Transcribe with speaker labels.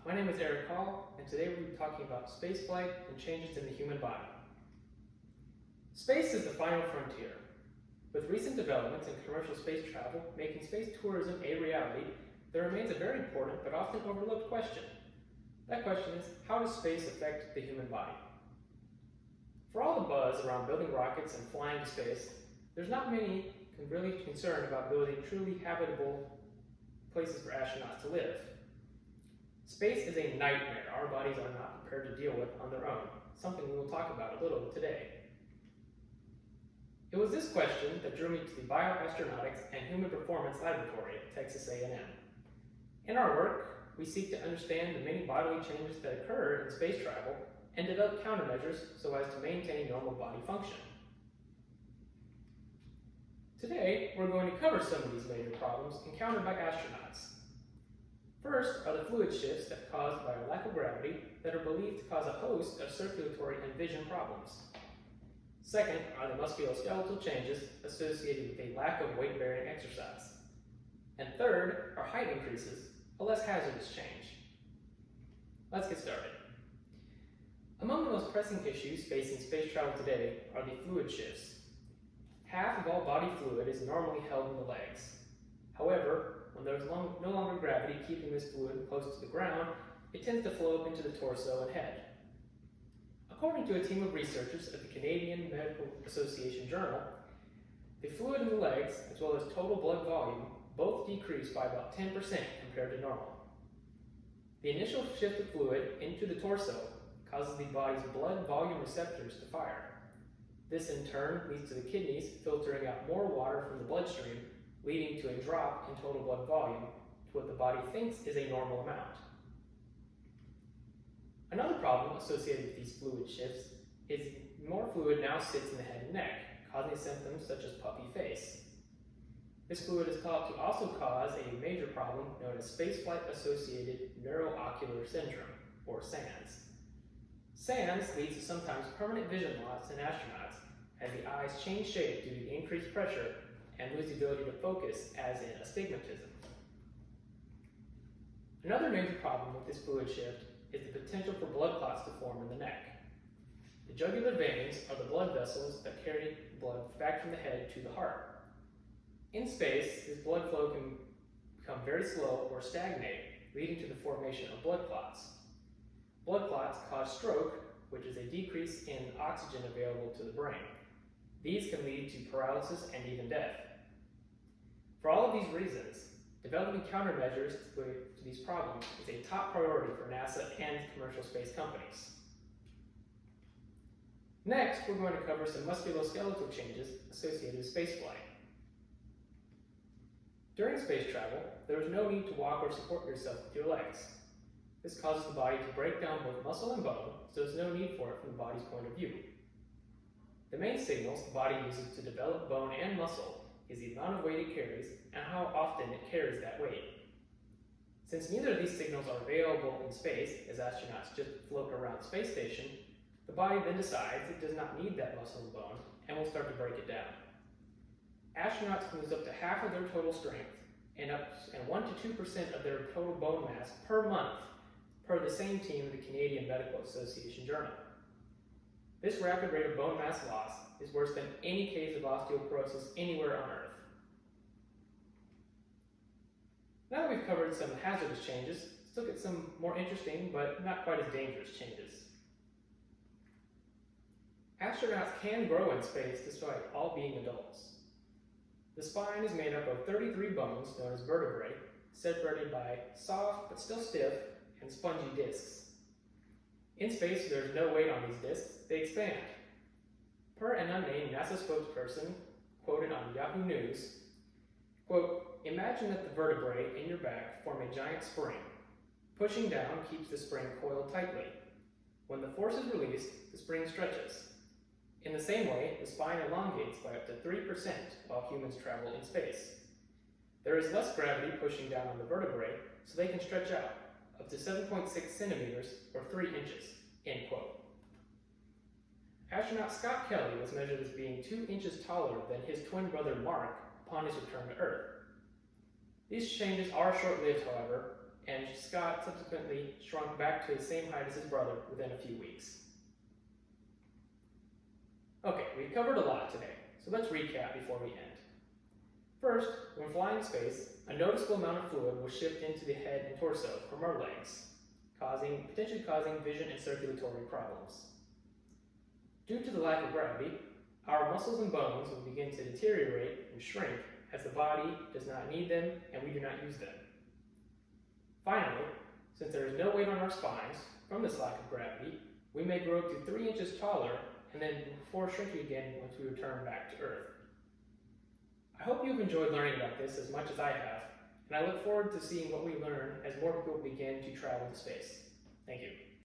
Speaker 1: My name is Eric Hall, and today we'll be talking about spaceflight and changes in the human body. Space is the final frontier. With recent developments in commercial space travel making space tourism a reality, there remains a very important but often overlooked question. That question is, how does space affect the human body? For all the buzz around building rockets and flying to space, there's not many really concerned about building truly habitable places for astronauts to live. Space is a nightmare our bodies are not prepared to deal with on their own, something we will talk about a little today. It was this question that drew me to the Bioastronautics and Human Performance Laboratory at Texas A&M. In our work, we seek to understand the many bodily changes that occur in space travel and develop countermeasures so as to maintain normal body function. Today, we're going to cover some of these major problems encountered by astronauts. First are the fluid shifts that are caused by a lack of gravity that are believed to cause a host of circulatory and vision problems. Second are the musculoskeletal changes associated with a lack of weight-bearing exercise. And third are height increases, a less hazardous change. Let's get started. Among the most pressing issues facing space travel today are the fluid shifts. Half of all body fluid is normally held in the legs. However, when there is no longer gravity keeping this fluid close to the ground, it tends to flow up into the torso and head. According to a team of researchers at the Canadian Medical Association Journal, the fluid in the legs, as well as total blood volume, both decrease by about 10% compared to normal. The initial shift of fluid into the torso causes the body's blood volume receptors to fire. This in turn leads to the kidneys filtering out more water from the bloodstream, leading to a drop in total blood volume to what the body thinks is a normal amount. Another problem associated with these fluid shifts is more fluid now sits in the head and neck, causing symptoms such as puffy face. This fluid is thought to also cause a major problem known as spaceflight associated neuroocular syndrome, or SANS. SANS leads to sometimes permanent vision loss in astronauts as the eyes change shape due to the increased pressure and lose the ability to focus, as in astigmatism. Another major problem with this fluid shift is the potential for blood clots to form in the neck. The jugular veins are the blood vessels that carry blood back from the head to the heart. In space, this blood flow can become very slow or stagnate, leading to the formation of blood clots. Blood clots cause stroke, which is a decrease in oxygen available to the brain. These can lead to paralysis and even death. For all of these reasons, developing countermeasures to these problems is a top priority for NASA and commercial space companies. Next, we're going to cover some musculoskeletal changes associated with spaceflight. During space travel, there is no need to walk or support yourself with your legs. This causes the body to break down both muscle and bone, so there's no need for it from the body's point of view. The main signals the body uses to develop bone and muscle is the amount of weight it carries and how often it carries that weight. Since neither of these signals are available in space, as astronauts just float around the space station, the body then decides it does not need that muscle and bone and will start to break it down. Astronauts can lose up to half of their total strength and 1 to 2% of their total bone mass per month, per the same team of the Canadian Medical Association Journal. This rapid rate of bone mass loss is worse than any case of osteoporosis anywhere on Earth. Now that we've covered some hazardous changes, let's look at some more interesting but not quite as dangerous changes. Astronauts can grow in space despite all being adults. The spine is made up of 33 bones known as vertebrae, separated by soft but still stiff and spongy discs. In space, there is no weight on these discs, they expand. Per an unnamed NASA spokesperson, quoted on Yahoo News, quote, "Imagine that the vertebrae in your back form a giant spring. Pushing down keeps the spring coiled tightly. When the force is released, the spring stretches. In the same way, the spine elongates by up to 3% while humans travel in space. There is less gravity pushing down on the vertebrae, so they can stretch out up to 7.6 centimeters or 3 inches, end quote. Astronaut Scott Kelly was measured as being 2 inches taller than his twin brother Mark upon his return to Earth. These changes are short-lived, however, and Scott subsequently shrunk back to the same height as his brother within a few weeks. Okay, we've covered a lot today, so let's recap before we end. First, when flying in space, a noticeable amount of fluid will shift into the head and torso from our legs, potentially causing vision and circulatory problems. Due to the lack of gravity, our muscles and bones will begin to deteriorate and shrink as the body does not need them and we do not use them. Finally, since there is no weight on our spines from this lack of gravity, we may grow up to 3 inches taller and then before shrinking again once we return back to Earth. I hope you've enjoyed learning about this as much as I have, and I look forward to seeing what we learn as more people begin to travel to space. Thank you.